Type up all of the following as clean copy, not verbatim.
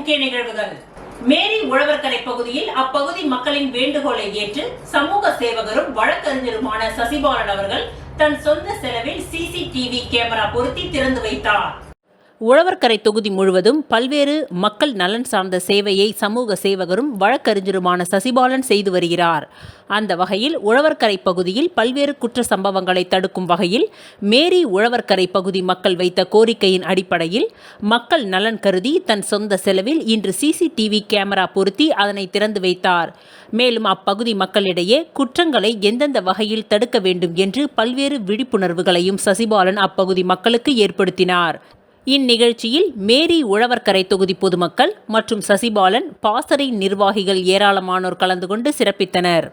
முக்கிய நிகழ்வுகள். மேரி உழவர்கரை பகுதியில் அப்பகுதி மக்களின் வேண்டுகோளை ஏற்று சமூக சேவகரும் வழக்கறிஞருமான சசிபாலன் அவர்கள் தன் சொந்த செலவில் சிசிடிவி கேமரா பொருத்தி திறந்து வைத்தார். உழவர்கரை தொகுதி முழுவதும் பல்வேறு மக்கள் நலன் சார்ந்த சேவையை சமூக சேவகரும் வழக்கறிஞருமான சசிபாலன் செய்து வருகிறார். அந்த வகையில் உழவர்கரை பகுதியில் பல்வேறு குற்ற சம்பவங்களை தடுக்கும் வகையில் மேரி உழவர்கரை பகுதி மக்கள் வைத்த கோரிக்கையின் அடிப்படையில் மக்கள் நலன் கருதி தன் சொந்த செலவில் இன்று சிசிடிவி கேமரா பொருத்தி அதனை திறந்து வைத்தார். மேலும் அப்பகுதி மக்களிடையே குற்றங்களை எந்தெந்த வகையில் தடுக்க வேண்டும் என்று பல்வேறு விழிப்புணர்வுகளையும் சசிபாலன் அப்பகுதி மக்களுக்கு ஏற்படுத்தினார். இந்நிகழ்ச்சியில் மேரி உழவர்கரை தொகுதி பொதுமக்கள் மற்றும் சசிபாலன் பாசறை நிர்வாகிகள் ஏராளமானோர் கலந்து கொண்டு சிறப்பித்தனர்.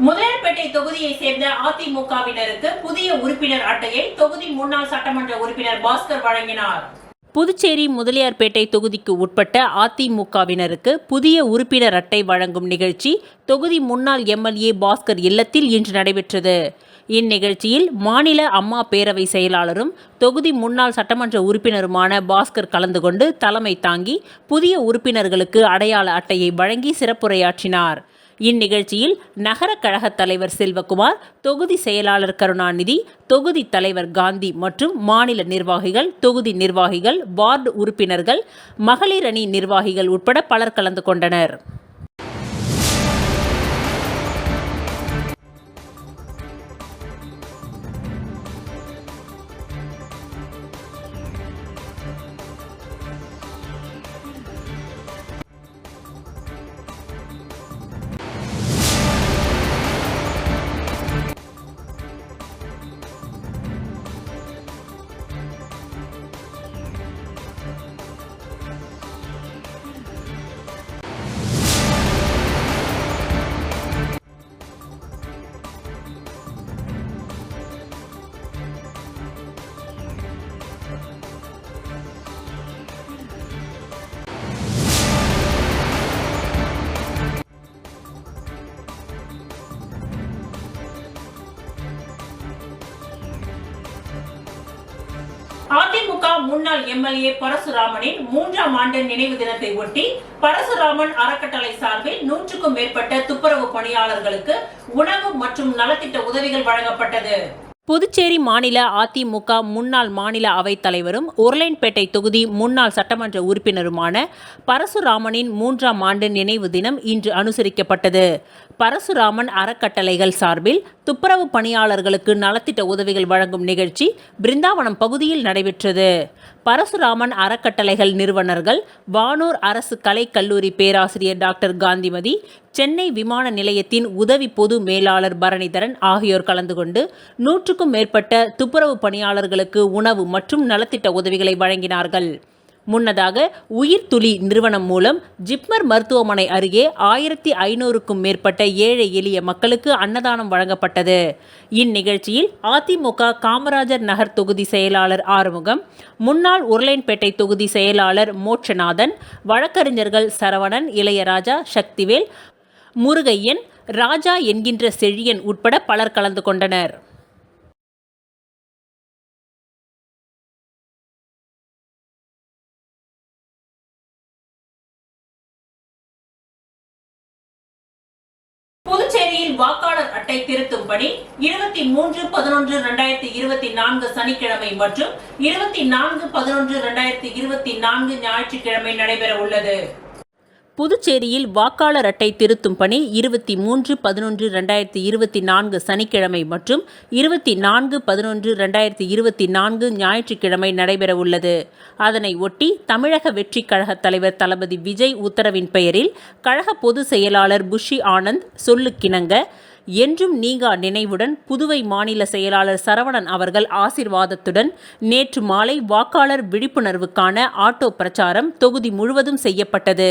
முதலியார்பேட்டை தொகுதியை சேர்ந்த அதிமுகவினருக்கு புதிய உறுப்பினர் அட்டையை தொகுதி முன்னாள் சட்டமன்ற உறுப்பினர் பாஸ்கர் வழங்கினார். புதுச்சேரி முதலியார்பேட்டை தொகுதிக்கு உட்பட்ட அதிமுகவினருக்கு புதிய உறுப்பினர் அட்டை வழங்கும் நிகழ்ச்சி தொகுதி முன்னாள் எம்எல்ஏ பாஸ்கர் இல்லத்தில் இன்று நடைபெற்றது. இந்நிகழ்ச்சியில் மாநில அம்மா பேரவை செயலாளரும் தொகுதி முன்னாள் சட்டமன்ற உறுப்பினருமான பாஸ்கர் கலந்து கொண்டு தலைமை தாங்கி புதிய உறுப்பினர்களுக்கு அடையாள அட்டையை வழங்கி சிறப்புரையாற்றினார். இந்நிகழ்ச்சியில் நகர கழக தலைவர் செல்வகுமார், தொகுதி செயலாளர் கருணாநிதி, தொகுதி தலைவர் காந்தி மற்றும் மாநில நிர்வாகிகள், தொகுதி நிர்வாகிகள், வார்டு உறுப்பினர்கள், மகளிர் அணி நிர்வாகிகள் உட்பட பலர் கலந்து கொண்டனர். அதிமுக முன்னாள் எம்எல்ஏ பரசுராமனின் 3ஆம் ஆண்டு நினைவு தினத்தை ஒட்டி பரசுராமன் அறக்கட்டளை சார்பில் 100க்கும் மேற்பட்ட துப்புரவு பணியாளர்களுக்கு உணவு மற்றும் நலத்திட்ட உதவிகள் வழங்கப்பட்டது. புதுச்சேரி மாநில அதிமுக முன்னாள் மாநில அவைத் தலைவரும் உருளையன்பேட்டை தொகுதி முன்னாள் சட்டமன்ற உறுப்பினருமான பரசுராமனின் 3ஆம் ஆண்டு நினைவு தினம் இன்று அனுசரிக்கப்பட்டது. பரசுராமன் அறக்கட்டளைகள் சார்பில் துப்புரவு பணியாளர்களுக்கு நலத்திட்ட உதவிகள் வழங்கும் நிகழ்ச்சி பிருந்தாவனம் பகுதியில் நடைபெற்றது. பரசுராமன் அறக்கட்டளைகள் நிறுவனர்கள் வானூர் அரசு கலைக் கல்லூரி பேராசிரியர் டாக்டர் காந்திமதி, சென்னை விமான நிலையத்தின் உதவி பொது மேலாளர் பரணிதரன் ஆகியோர் கலந்து கொண்டு 100க்கும் மேற்பட்ட துப்புரவு பணியாளர்களுக்கு உணவு மற்றும் நலத்திட்ட உதவிகளை வழங்கினார்கள். முன்னதாக உயிர்த்துளி நிறுவனம் மூலம் ஜிப்மர் மருத்துவமனை அருகே 1500க்கும் மேற்பட்ட ஏழை எளிய மக்களுக்கு அன்னதானம் வழங்கப்பட்டது. இந்நிகழ்ச்சியில் அதிமுக காமராஜர் நகர் தொகுதி செயலாளர் ஆறுமுகம், முன்னாள் உருளையன்பேட்டை தொகுதி செயலாளர் மோட்சநாதன், வழக்கறிஞர்கள் சரவணன், இளையராஜா, சக்திவேல், முருகையன், ராஜா என்கின்ற செழியன் உட்பட பலர் கலந்து கொண்டனர். புதுச்சேரியில் வாக்காளர் அட்டை திருத்தும் பணி 23/11/2024 சனிக்கிழமை மற்றும் 24/11/2024 ஞாயிற்றுக்கிழமை நடைபெற உள்ளது. புதுச்சேரியில் வாக்காளர் அட்டை திருத்தும் பணி 23/11/2024 சனிக்கிழமை மற்றும் 24/11/2024 ஞாயிற்றுக்கிழமை நடைபெற உள்ளது. அதனை ஒட்டி தமிழக வெற்றி கழக தலைவர் தளபதி விஜய் உத்தரவின் பெயரில் கழக பொதுச் செயலாளர் புஷி ஆனந்த் சொல்லுக்கிணங்க என்றும் நீங்கா நினைவுடன் புதுவை மாநில செயலாளர் சரவணன் அவர்கள் ஆசீர்வாதத்துடன் நேற்று மாலை வாக்காளர் விழிப்புணர்வுக்கான ஆட்டோ பிரச்சாரம் தொகுதி முழுவதும் செய்யப்பட்டது.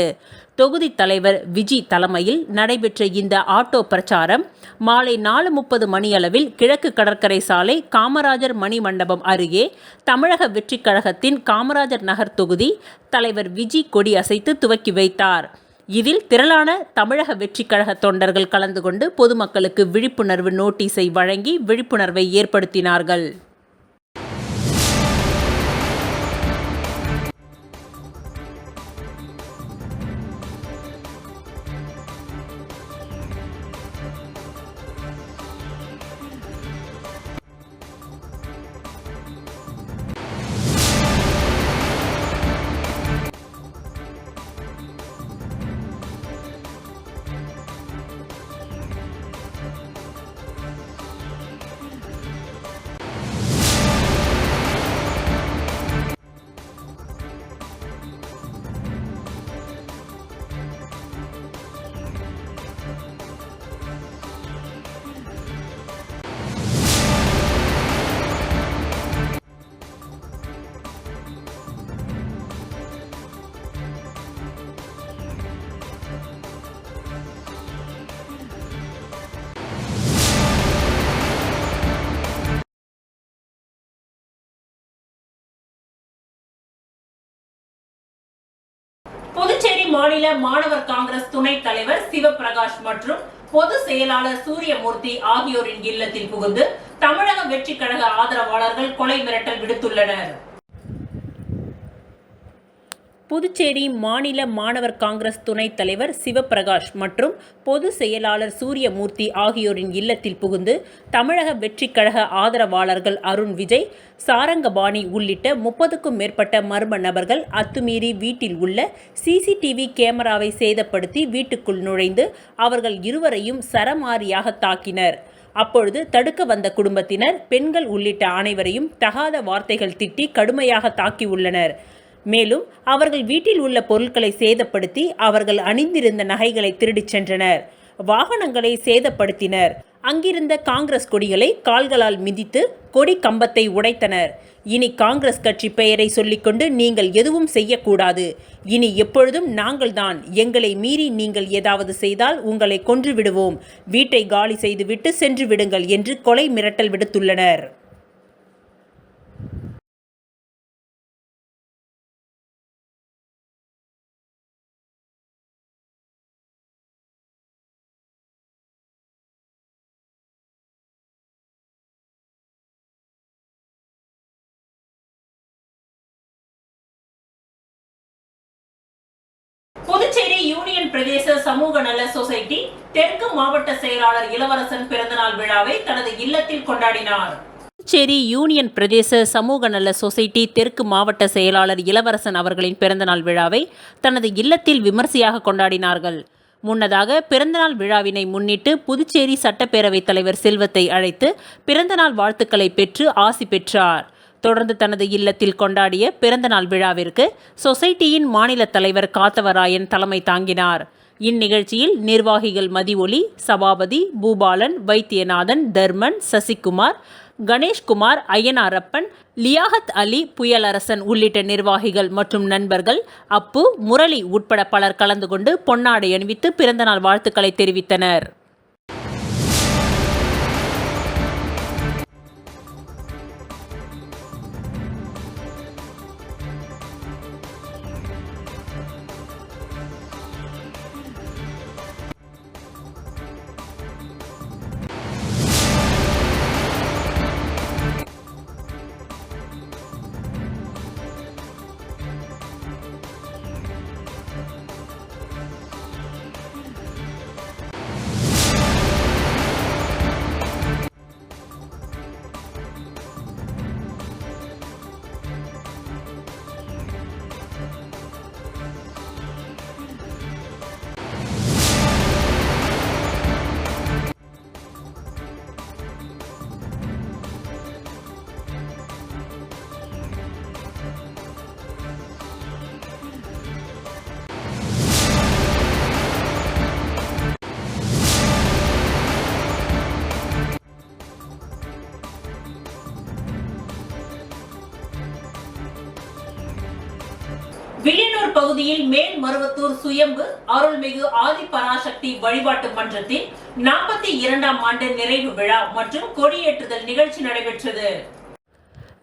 தொகுதி தலைவர் விஜி தலைமையில் நடைபெற்ற இந்த ஆட்டோ பிரச்சாரம் மாலை 4:30 மணியளவில் கிழக்கு கடற்கரை சாலை காமராஜர் மணி மண்டபம் அருகே தமிழக வெற்றி கழகத்தின் காமராஜர் நகர் தொகுதி தலைவர் விஜி கொடி அசைத்து துவக்கி வைத்தார். இதில் திரளான தமிழக வெற்றி கழக தொண்டர்கள் கலந்து கொண்டு பொதுமக்களுக்கு விழிப்புணர்வு நோட்டீஸை வழங்கி விழிப்புணர்வை ஏற்படுத்தினார்கள். புதுச்சேரி மாநில மாணவர் காங்கிரஸ் துணைத் தலைவர் சிவபிரகாஷ் மற்றும் பொதுச் செயலாளர் சூரியமூர்த்தி ஆகியோரின் இல்லத்தில் புகுந்து தமிழக வெற்றி கழக ஆதரவாளர்கள் கொலை மிரட்டல் விடுத்துள்ளனர். புதுச்சேரி மாநில மாணவர் காங்கிரஸ் துணைத் தலைவர் சிவபிரகாஷ் மற்றும் பொதுச் செயலாளர் சூரியமூர்த்தி ஆகியோரின் இல்லத்தில் புகுந்து தமிழக வெற்றி கழக ஆதரவாளர்கள் அருண் விஜய், சாரங்கபாணி உள்ளிட்ட 30க்கும் மேற்பட்ட மர்ம நபர்கள் அத்துமீறி வீட்டில் உள்ள சிசிடிவி கேமராவை சேதப்படுத்தி வீட்டுக்குள் நுழைந்து அவர்கள் இருவரையும் சரமாரியாக தாக்கினர். அப்பொழுது தடுக்க வந்த குடும்பத்தினர் பெண்கள் உள்ளிட்ட அனைவரையும் தகாத வார்த்தைகள் திட்டி கடுமையாக தாக்கியுள்ளனர். மேலும் அவர்கள் வீட்டில் உள்ள பொருட்களை சேதப்படுத்தி அவர்கள் அணிந்திருந்த நகைகளை திருடிச் சென்றனர். வாகனங்களை சேதப்படுத்தினர். அங்கிருந்த காங்கிரஸ் கொடிகளை கால்களால் மிதித்து கொடி கம்பத்தை உடைத்தனர். இனி காங்கிரஸ் கட்சி பெயரை சொல்லிக்கொண்டு நீங்கள் எதுவும் செய்யக்கூடாது. இனி எப்பொழுதும் நாங்கள்தான். எங்களை மீறி நீங்கள் ஏதாவது செய்தால் உங்களை கொன்று விடுவோம். வீட்டை காலி செய்துவிட்டு சென்று விடுங்கள் என்று கொலை மிரட்டல் விடுத்துள்ளனர். புதுச்சேரி யூனியன் பிரதேச சமூக நல சொசைட்டி தெற்கு மாவட்ட செயலாளர் இளவரசன் பிறந்தநாள் விழாவை தனது இல்லத்தில் கொண்டாடினார். புதுச்சேரி யூனியன் பிரதேச சமூக நல சொசைட்டி தெற்கு மாவட்ட செயலாளர் இளவரசன் அவர்களின் பிறந்தநாள் விழாவை தனது இல்லத்தில் விமர்சையாக கொண்டாடினார்கள். முன்னதாக பிறந்தநாள் விழாவினை முன்னிட்டு புதுச்சேரி சட்டப்பேரவைத் தலைவர் செல்வத்தை அழைத்து பிறந்தநாள் வாழ்த்துக்களை பெற்று ஆசி பெற்றார். தொடர்ந்து தனது இல்லத்தில் கொண்டாடிய பிறந்தநாள் விழாவிற்கு சொசைட்டியின் மாநில தலைவர் காத்தவராயன் தலைமை தாங்கினார். இந்நிகழ்ச்சியில் நிர்வாகிகள் மதிஒலி, சபாபதி, பூபாலன், வைத்தியநாதன், தர்மன், சசிகுமார், கணேஷ்குமார், அய்யனாரப்பன், லியாகத் அலி, புயலரசன் உள்ளிட்ட நிர்வாகிகள் மற்றும் நண்பர்கள், அப்பு, முரளி உட்பட பலர் கலந்து கொண்டு பொன்னாடை அணிவித்து பிறந்தநாள் வாழ்த்துக்களை தெரிவித்தனர். வில்லியனூர் பகுதியில் மேல்மருவத்தூர் சுயம்பு அருள்மிகு ஆதிபராசக்தி வழிபாட்டு மன்றத்தின் 42ஆம் ஆண்டு நிறைவு விழா மற்றும் கொடியேற்றுதல் நிகழ்ச்சி நடைபெற்றது.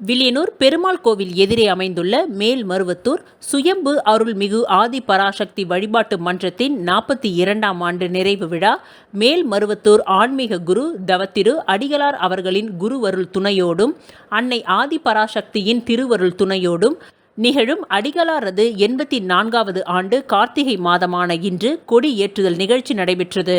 வில்லியனூர் பெருமாள் கோவில் எதிரே அமைந்துள்ள மேல்மருவத்தூர் சுயம்பு அருள்மிகு ஆதிபராசக்தி வழிபாட்டு மன்றத்தின் 42ஆம் ஆண்டு நிறைவு விழா மேல்மருவத்தூர் ஆன்மீக குரு தவத்திரு அடிகளார் அவர்களின் குருவருள் துணையோடும் அன்னை ஆதிபராசக்தியின் திருவருள் துணையோடும் நிகழும் அடிகளாரது 84வது ஆண்டு கார்த்திகை மாதமான இன்று கொடி ஏற்றுதல் நிகழ்ச்சி நடைபெற்றது.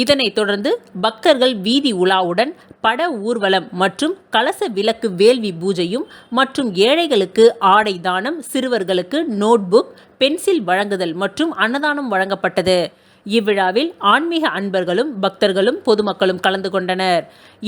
இதனைத் தொடர்ந்து பக்தர்கள் வீதி உலாவுடன் பட ஊர்வலம் மற்றும் கலச விளக்கு வேள்வி பூஜையும் மற்றும் ஏழைகளுக்கு ஆடை தானம், சிறுவர்களுக்கு நோட்புக், பென்சில் வழங்குதல் மற்றும் அன்னதானம் வழங்கப்பட்டது. இவ்விழாவில் ஆன்மீக அன்பர்களும் பக்தர்களும் பொதுமக்களும் கலந்து கொண்டனர்.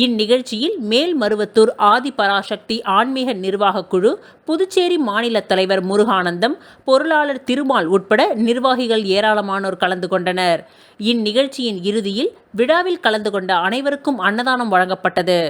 இந்நிகழ்ச்சியில் மேல்மருவத்தூர் ஆதிபராசக்தி ஆன்மீக நிர்வாக குழு, புதுச்சேரி மாநில தலைவர் முருகானந்தம், பொருளாளர் திருமால் உட்பட நிர்வாகிகள் ஏராளமானோர் கலந்து கொண்டனர். இந்நிகழ்ச்சியின் இறுதியில் விழாவில் கலந்து கொண்ட அனைவருக்கும் அன்னதானம் வழங்கப்பட்டது.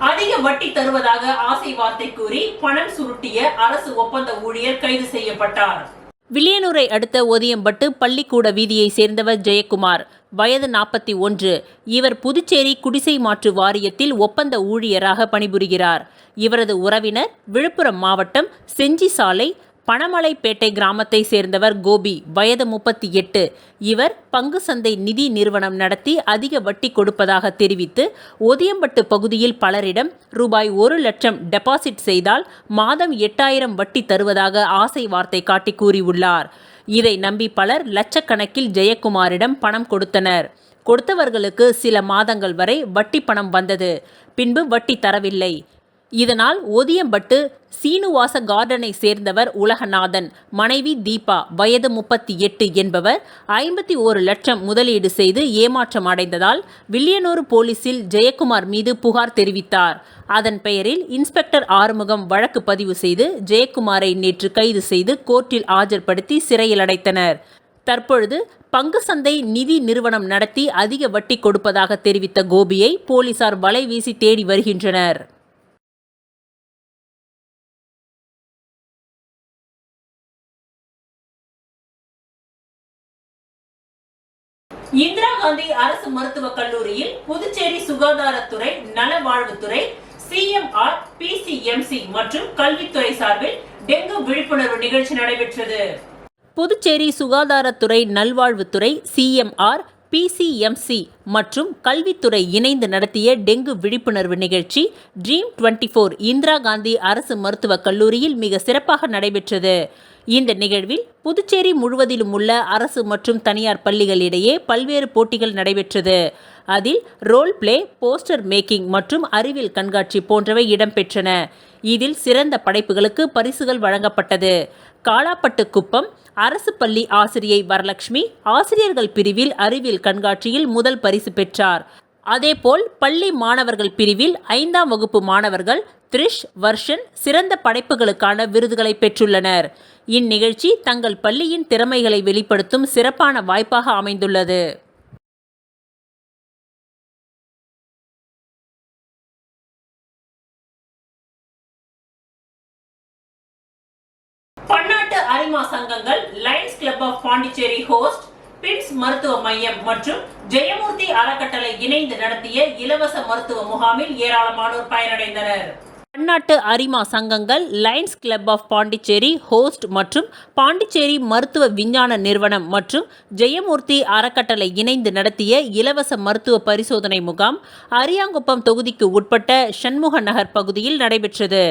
அதிக வட்டி தருவதாக ஆசை வார்த்தை கூறி பணம் சுருட்டிய அரசு ஒப்பந்த ஊழியர் கைது செய்யப்பட்டார். வில்லியனூரை அடுத்த ஒதியம்பட்டு பள்ளிக்கூட வீதியை சேர்ந்தவர் ஜெயக்குமார், வயது 41. இவர் புதுச்சேரி குடிசை மாற்று வாரியத்தில் ஒப்பந்த ஊழியராக பணிபுரிகிறார். இவரது உறவினர் விழுப்புரம் மாவட்டம் செஞ்சி சாலை பணமலைப்பேட்டை கிராமத்தை சேர்ந்தவர் கோபி, வயது 38. இவர் பங்கு சந்தை நிதி நிறுவனம் நடத்தி அதிக வட்டி கொடுப்பதாக தெரிவித்து ஒதியம்பட்டு பகுதியில் பலரிடம் ரூபாய் 1 லட்சம் டெபாசிட் செய்தால் மாதம் 8000 வட்டி தருவதாக ஆசை வார்த்தை காட்டி கூறியுள்ளார். இதை நம்பி பலர் லட்சக்கணக்கில் ஜெயக்குமாரிடம் பணம் கொடுத்தனர். கொடுத்தவர்களுக்கு சில மாதங்கள் வரை வட்டி பணம் வந்தது. பின்பு வட்டி தரவில்லை. இதனால் ஒதியம்பட்டு சீனுவாச கார்டனை சேர்ந்தவர் உலகநாதன், மனைவி தீபா, வயது 38 என்பவர் 51 லட்சம் முதலீடு செய்து ஏமாற்றம் அடைந்ததால் வில்லியனூர் போலீசில் ஜெயக்குமார் மீது புகார் தெரிவித்தார். அதன் பெயரில் இன்ஸ்பெக்டர் ஆறுமுகம் வழக்கு பதிவு செய்து ஜெயக்குமாரை நேற்று கைது செய்து கோர்ட்டில் ஆஜர்படுத்தி சிறையில் அடைத்தனர். தற்பொழுது பங்கு சந்தை நிதி நிறுவனம் நடத்தி அதிக வட்டி கொடுப்பதாக தெரிவித்த கோபியை போலீசார் வலை வீசி தேடி வருகின்றனர். இந்திரா காந்தி அரசு மருத்துவக் கல்லூரியில் புதுச்சேரி சுகாதாரத்துறை, நலவாழ்வுத்துறை, CMR, PCMC மற்றும் கல்வித்துறை சார்பில் டெங்கு விழிப்புணர்வு நிகழ்ச்சி நடைபெற்றது. புதுச்சேரி சுகாதாரத்துறை, நல்வாழ்வுத்துறை, CMR, PCMC மற்றும் கல்வித்துறை இணைந்து நடத்திய டெங்கு விழிப்புணர்வு நிகழ்ச்சி ட்ரீம் 24 இந்திரா காந்தி அரசு மருத்துவக் கல்லூரியில் மிக சிறப்பாக நடைபெற்றது. இந்த நிகழ்வில் புதுச்சேரி முழுவதிலும் உள்ள அரசு மற்றும் தனியார் பள்ளிகளிடையே பல்வேறு போட்டிகள் நடைபெற்றது. அதில் ரோல் பிளே, போஸ்டர் மேக்கிங் மற்றும் அறிவியல் கண்காட்சி போன்றவை இடம்பெற்றன. இதில் சிறந்த படைப்புகளுக்கு பரிசுகள் வழங்கப்பட்டது. காலாப்பட்டு குப்பம் அரசு பள்ளி ஆசிரியை வரலட்சுமி ஆசிரியர்கள் பிரிவில் அறிவியல் கண்காட்சியில் முதல் பரிசு பெற்றார். அதேபோல் பள்ளி மாணவர்கள் பிரிவில் 5ஆம் வகுப்பு மாணவர்கள் த்ரிஷ், வர்ஷன் சிறந்த படைப்புகளுக்கான விருதுகளை பெற்றுள்ளனர். இந்நிகழ்ச்சி தங்கள் பள்ளியின் திறமைகளை வெளிப்படுத்தும் சிறப்பான வாய்ப்பாக அமைந்துள்ளது. பன்னாட்டு அரிமா சங்கங்கள், Lions club of Pondicherry host, பிட்ஸ் மருத்துவ மையம் மற்றும் ஜெயமூர்த்தி அறக்கட்டளை இணைந்து நடத்திய இலவச மருத்துவ முகாமில் ஏராளமானோர் பயனடைந்தனர். பன்னாட்டு அரிமா சங்கங்கள், Lions club of Pondicherry host மற்றும் பாண்டிச்சேரி மருத்துவ விஞ்ஞான நிறுவனம் மற்றும் ஜெயமூர்த்தி அறக்கட்டளை இணைந்து நடத்திய இலவச மருத்துவ பரிசோதனை முகாம் அரியாங்குப்பம் தொகுதிக்கு உட்பட்ட சண்முக நகர் பகுதியில் நடைபெற்றது.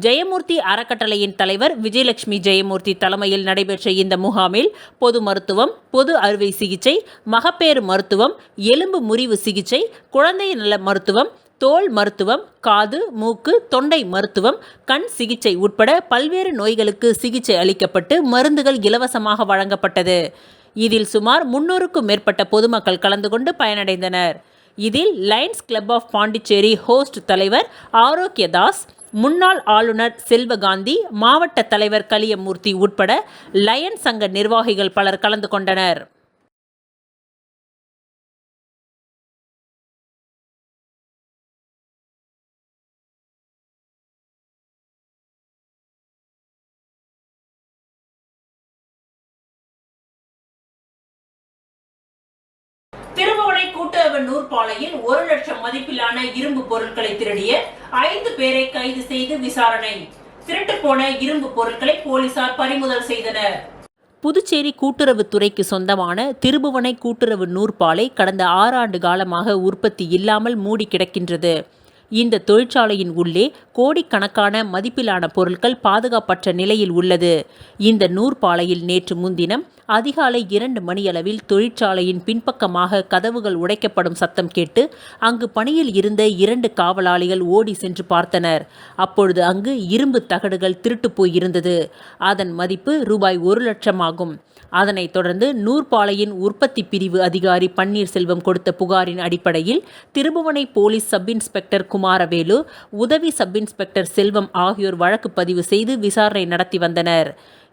ஜெயமூர்த்தி அறக்கட்டளையின் தலைவர் விஜயலட்சுமி ஜெயமூர்த்தி தலைமையில் நடைபெற்ற இந்த முகாமில் பொது மருத்துவம், பொது அறுவை சிகிச்சை, மகப்பேறு மருத்துவம், எலும்பு முறிவு சிகிச்சை, குழந்தை நல மருத்துவம், தோல் மருத்துவம், காது, மூக்கு, தொண்டை மருத்துவம், கண் சிகிச்சை உட்பட பல்வேறு நோய்களுக்கு சிகிச்சை அளிக்கப்பட்டு மருந்துகள் இலவசமாக வழங்கப்பட்டது. இதில் சுமார் 300க்கும் மேற்பட்ட பொதுமக்கள் கலந்து கொண்டு பயனடைந்தனர். இதில் Lions club of Pondicherry host தலைவர் ஆரோக்கியதாஸ், முன்னாள் ஆளுநர் செல்வகாந்தி, மாவட்ட தலைவர் கலியமூர்த்தி உட்பட லயன் சங்க நிர்வாகிகள் பலர் கலந்து கொண்டனர். திருபுவனை கூட்டுறவு நூற்பாலையில் 1 லட்சம் மதிப்பிலான இரும்பு பொருட்களை திருடிய 5 பேரை கைது செய்து விசாரணை. திருட்டு போன இரும்பு பொருட்களை போலீசார் பறிமுதல் செய்தனர். புதுச்சேரி கூட்டுறவுத்துறைக்கு சொந்தமான திருபுவனை கூட்டுறவு நூற்பாலை கடந்த 6 ஆண்டு காலமாக உற்பத்தி இல்லாமல் மூடி கிடக்கின்றது. இந்த தொழிற்சாலையின் உள்ளே கோடிக்கணக்கான மதிப்பிலான பொருட்கள் பாதுகாப்பற்ற நிலையில் உள்ளது. இந்த நூற்பாலையில் நேற்று முன்தினம் அதிகாலை 2 மணியளவில் தொழிற்சாலையின் பின்பக்கமாக கதவுகள் உடைக்கப்படும் சத்தம் கேட்டு அங்கு பணியில் இருந்த 2 காவலாளிகள் ஓடி சென்று பார்த்தனர். அப்பொழுது அங்கு இரும்பு தகடுகள் திருட்டு போயிருந்தது. அதன் மதிப்பு ரூபாய் 1 லட்சம் ஆகும். அதனைத் தொடர்ந்து நூற்பாலையின் உற்பத்தி பிரிவு அதிகாரி பன்னீர்செல்வம் கொடுத்த புகாரின் அடிப்படையில் Thirubuvanai police sub inspector Kumaravelu, உதவி சப் இன்ஸ்பெக்டர் செல்வம் ஆகியோர் வழக்கு பதிவு செய்து விசாரணை நடத்தி வந்தனர்.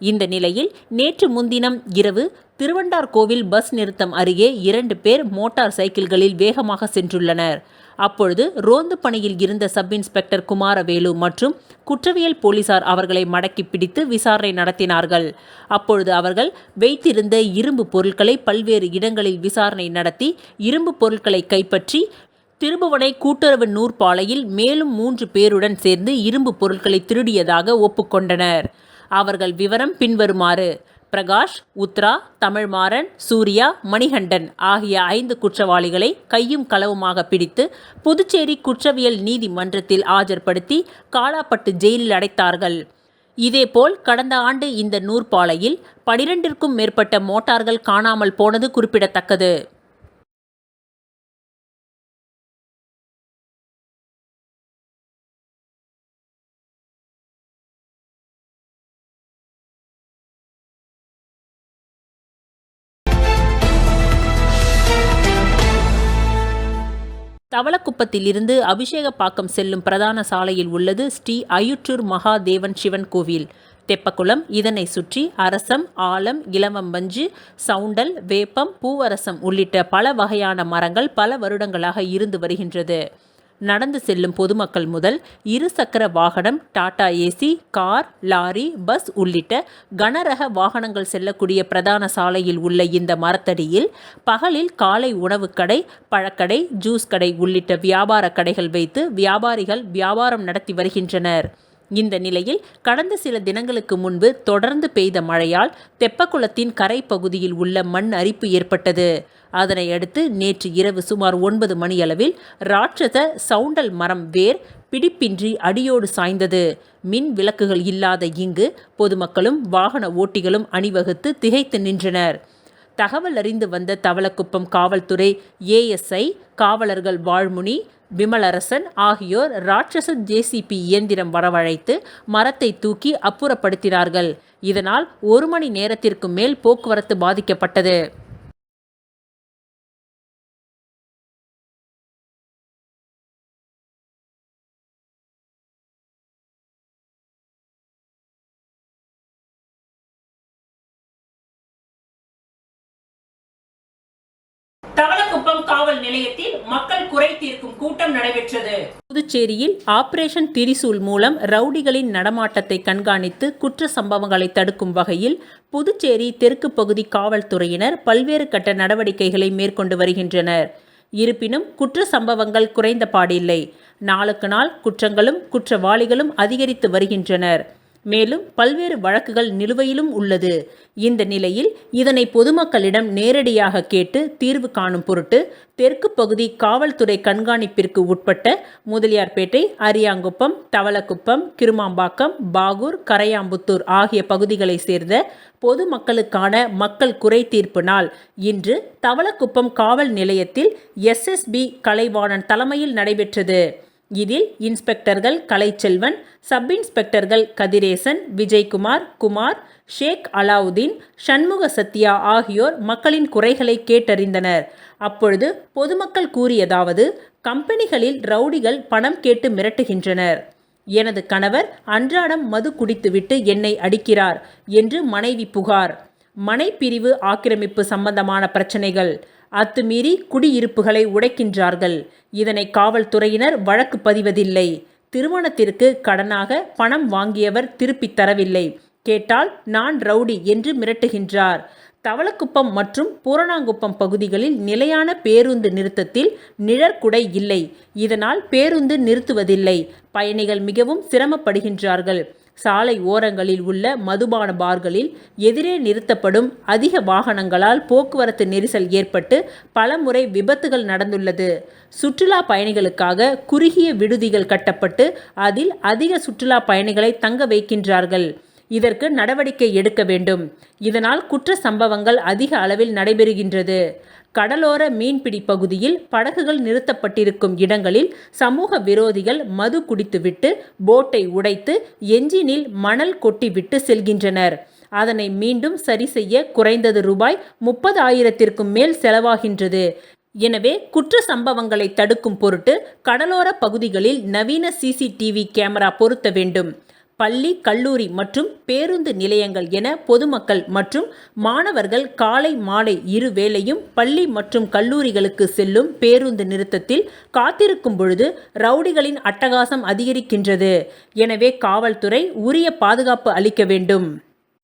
இந்த நிலையில் நேற்று முன்தினம் இரவு திருவண்டார்கோவில் பஸ் நிறுத்தம் அருகே 2 பேர் மோட்டார் சைக்கிள்களில் வேகமாக சென்றுள்ளனர். அப்பொழுது ரோந்து பணியில் இருந்த சப் இன்ஸ்பெக்டர் குமாரவேலு மற்றும் குற்றவியல் போலீசார் அவர்களை மடக்கி பிடித்து விசாரணை நடத்தினார்கள். அப்பொழுது அவர்கள் வைத்திருந்த இரும்பு பொருட்களை பல்வேறு இடங்களில் விசாரணை நடத்தி இரும்பு பொருட்களை கைப்பற்றி திருபுவனை கூட்டுறவு நூற்பாலையில் மேலும் 3 பேருடன் சேர்ந்து இரும்பு பொருட்களை திருடியதாக ஒப்புக்கொண்டனர். அவர்கள் விவரம் பின்வருமாறு: பிரகாஷ், உத்ரா, தமிழ்மாறன், சூர்யா, மணிகண்டன் ஆகிய 5 குற்றவாளிகளை கையும் களவுமாக பிடித்து புதுச்சேரி குற்றவியல் நீதிமன்றத்தில் ஆஜர்படுத்தி காலாப்பட்டு ஜெயிலில் அடைத்தார்கள். இதேபோல் கடந்த ஆண்டு இந்த நூற்பாலையில் 12க்கும் மேற்பட்ட மோட்டார்கள் காணாமல் போனது குறிப்பிடத்தக்கது. தவளக்குப்பத்திலிருந்து அபிஷேகப்பாக்கம் செல்லும் பிரதான சாலையில் உள்ளது ஸ்ரீ அயுற்றூர் மகாதேவன் சிவன் கோவில். தெப்பக்குளம், இதனை சுற்றி அரசம், ஆலம், இலவம்பஞ்சு, சவுண்டல், வேப்பம், பூவரசம் உள்ளிட்ட பல வகையான மரங்கள் பல வருடங்களாக இருந்து வருகின்றது. நடந்து செல்லும் பொதுமக்கள் முதல் 2 சக்கர வாகனம், Tata AC, car, lorry, bus உள்ளிட்ட கனரக வாகனங்கள் செல்லக்கூடிய பிரதான சாலையில் உள்ள இந்த மரத்தடியில் பகலில் காலை உணவு கடை, பழக்கடை, ஜூஸ் கடை உள்ளிட்ட வியாபார கடைகள் வைத்து வியாபாரிகள் வியாபாரம் நடத்தி வருகின்றனர். இந்த நிலையில் கடந்த சில தினங்களுக்கு முன்பு தொடர்ந்து பெய்த மழையால் தெப்பக்குளத்தின் கரை பகுதியில் உள்ள மண் அரிப்பு ஏற்பட்டது. அதனை அடுத்து நேற்று இரவு சுமார் 9 மணியளவில் ராட்சத சவுண்டல் மரம் வேர் பிடிப்பின்றி அடியோடு சாய்ந்தது. மின் விளக்குகள் இல்லாத இங்கு பொதுமக்களும் வாகன ஓட்டிகளும் அணிவகுத்து திகைத்து நின்றனர். தகவல் அறிந்து வந்த தவளக்குப்பம் காவல்துறை ASI காவலர்கள் வாழ்முனி, விமலரசன் ஆகியோர் ராட்சச JCB இயந்திரம் வரவழைத்து மரத்தை தூக்கி அப்புறப்படுத்தினார்கள். இதனால் 1 மணி நேரத்திற்கு மேல் போக்குவரத்து பாதிக்கப்பட்டது. தவளக்குப்பம் காவல் நிலையத்தில் மக்கள் குறை தீர்க்கும் கூட்டம் நடைபெற்றது. புதுச்சேரியில் ஆபரேஷன் திரிசூல் மூலம் ரவுடிகளின் நடமாட்டத்தை கண்காணித்து குற்ற சம்பவங்களை தடுக்கும் வகையில் புதுச்சேரி தெற்கு பகுதி காவல்துறையினர் பல்வேறு கட்ட நடவடிக்கைகளை மேற்கொண்டு வருகின்றனர். இருப்பினும் குற்ற சம்பவங்கள் குறைந்த பாடில்லை. நாளுக்கு நாள் குற்றங்களும் குற்றவாளிகளும் அதிகரித்து வருகின்றனர். மேலும் பல்வேறு வழக்குகள் நிலுவையிலும் உள்ளது. இந்த நிலையில் இதனை பொதுமக்களிடம் நேரடியாக கேட்டு தீர்வு காணும் பொருட்டு தெற்கு பகுதி காவல்துறை கண்காணிப்பிற்கு உட்பட்ட முதலியார்பேட்டை, அரியாங்குப்பம், தவளக்குப்பம், கிருமாம்பாக்கம், பாகூர், கரையாம்புத்தூர் ஆகிய பகுதிகளை சேர்ந்த பொதுமக்களுக்கான மக்கள் குறை தீர்ப்பு நாள் இன்று தவளக்குப்பம் காவல் நிலையத்தில் SSB கலைவாணன் தலைமையில் நடைபெற்றது. இதில் இன்ஸ்பெக்டர்கள் கலைச்செல்வன், சப் இன்ஸ்பெக்டர்கள் கதிரேசன், விஜய்குமார், குமார், ஷேக் அலாவுதீன், சண்முக சத்யா ஆகியோர் மக்களின் குறைகளை கேட்டறிந்தனர். அப்பொழுது பொதுமக்கள் கூறியதாவது: கம்பெனிகளில் ரவுடிகள் பணம் கேட்டு மிரட்டுகின்றனர். எனது கணவர் அன்றாடம் மது குடித்துவிட்டு என்னை அடிக்கிறார் என்று மனைவி புகார். மனைப்பிரிவு ஆக்கிரமிப்பு சம்பந்தமான பிரச்சனைகள். அத்துமீறி குடியிருப்புகளை உடைக்கின்றார்கள். இதனை காவல்துறையினர் வழக்கு பதிவதில்லை. திருமணத்திற்கு கடனாக பணம் வாங்கியவர் திருப்பித் தரவில்லை. கேட்டால் நான் ரவுடி என்று மிரட்டுகின்றார். தவளக்குப்பம் மற்றும் பூரணாங்குப்பம் பகுதிகளில் நிலையான பேருந்து நிறுத்தத்தில் நிழற்குடை இல்லை. இதனால் பேருந்து நிறுத்துவதில்லை. பயணிகள் மிகவும் சிரமப்படுகின்றார்கள். சாலை ஓரங்களில் உள்ள மதுபான பார்களில் எதிரே நிறுத்தப்படும் அதிக வாகனங்களால் போக்குவரத்து நெரிசல் ஏற்பட்டு பலமுறை விபத்துகள் நடந்துள்ளது. சுற்றுலா பயணிகளுக்காக குறுகிய விடுதிகள் கட்டப்பட்டு அதில் அதிக சுற்றுலா பயணிகளை தங்க வைக்கின்றார்கள். இதற்கு நடவடிக்கை எடுக்க வேண்டும். இதனால் குற்ற சம்பவங்கள் அதிக அளவில் நடைபெறுகின்றது. கடலோர மீன்பிடி பகுதியில் படகுகள் நிறுத்தப்பட்டிருக்கும் இடங்களில் சமூக விரோதிகள் மது குடித்துவிட்டு போட்டை உடைத்து என்ஜினில் மணல் கொட்டிவிட்டு செல்கின்றனர். அதனை மீண்டும் சரி செய்ய குறைந்தது ரூபாய் 30,000க்கும் மேல் செலவாகின்றது. எனவே குற்ற சம்பவங்களை தடுக்கும் பொருட்டு கடலோர பகுதிகளில் நவீன CCTV கேமரா பொருத்த வேண்டும். பள்ளி, கல்லூரி மற்றும் பேருந்து நிலையங்கள் என பொதுமக்கள் மற்றும் மாணவர்கள் காலை மாலை இருவேளையும் பள்ளி மற்றும் கல்லூரிகளுக்கு செல்லும் பேருந்து நிறுத்தத்தில் காத்திருக்கும் பொழுது ரவுடிகளின் அட்டகாசம் அதிகரிக்கின்றது. எனவே காவல்துறை உரிய பாதுகாப்பு அளிக்க வேண்டும்.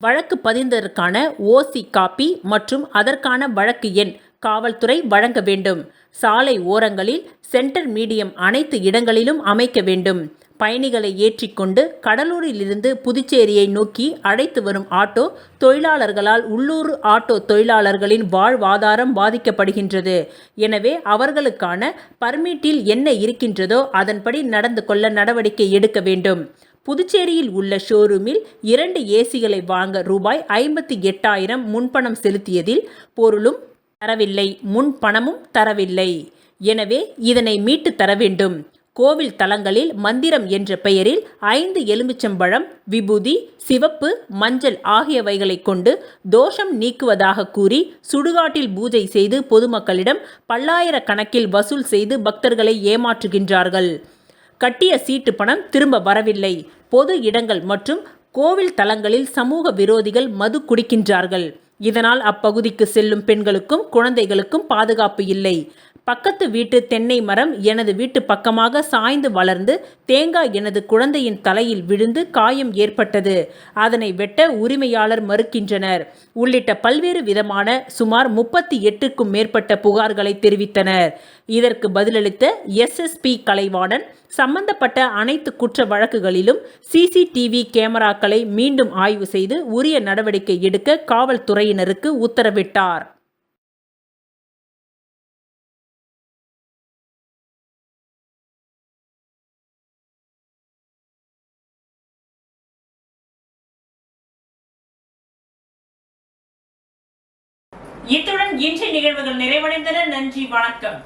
வழக்கு பதிந்ததற்கான OC காப்பி மற்றும் அதற்கான வழக்கு எண் காவல்துறை வழங்க வேண்டும். சாலை ஓரங்களில் சென்டர் மீடியம் அனைத்து இடங்களிலும் அமைக்க வேண்டும். பயணிகளை ஏற்றிக்கொண்டு கடலூரிலிருந்து புதுச்சேரியை நோக்கி அழைத்து வரும் ஆட்டோ தொழிலாளர்களால் உள்ளூர் ஆட்டோ தொழிலாளர்களின் வாழ்வாதாரம் பாதிக்கப்படுகின்றது. எனவே அவர்களுக்கான பர்மிட்டில் என்ன இருக்கின்றதோ அதன்படி நடந்து கொள்ள நடவடிக்கை எடுக்க வேண்டும். புதுச்சேரியில் உள்ள ஷோரூமில் 2 ஏசிகளை வாங்க ரூபாய் 58,000 முன்பணம் செலுத்தியதில் பொருளும் தரவில்லை, முன்பணமும் தரவில்லை. எனவே இதனை மீட்டு தர வேண்டும். கோவில் தலங்களில் மந்திரம் என்ற பெயரில் 5 எலுமிச்சம்பழம், விபூதி, சிவப்பு, மஞ்சள் ஆகியவைகளை கொண்டு தோஷம் நீக்குவதாக கூறி சுடுகாட்டில் பூஜை செய்து பொதுமக்களிடம் பல்லாயிரக்கணக்கில் வசூல் செய்து பக்தர்களை ஏமாற்றுகின்றார்கள். கட்டிய சீட்டு பணம் திரும்ப வரவில்லை. பொது இடங்கள் மற்றும் கோவில் தலங்களில் சமூக விரோதிகள் மது குடிக்கின்றார்கள். இதனால் அப்பகுதிக்கு செல்லும் பெண்களுக்கும் குழந்தைகளுக்கும் பாதுகாப்பு இல்லை. பக்கத்து வீட்டு தென்னை மரம் எனது வீட்டு பக்கமாக சாய்ந்து வளர்ந்து தேங்காய் எனது குழந்தையின் தலையில் விழுந்து காயம் ஏற்பட்டது. அதனை வெட்ட உரிமையாளர் மறுக்கின்றனர் உள்ளிட்ட பல்வேறு விதமான சுமார் 38க்கும் மேற்பட்ட புகார்களை தெரிவித்தனர். இதற்கு பதிலளித்த SSP கலைவாணன், சம்பந்தப்பட்ட அனைத்து குற்ற வழக்குகளிலும் CCTV கேமராக்களை மீண்டும் ஆய்வு செய்து உரிய நடவடிக்கை எடுக்க காவல்துறையினருக்கு உத்தரவிட்டார். இத்துடன் இன்றைய நிகழ்வுகள் நிறைவடைந்தன. நன்றி, வணக்கம்.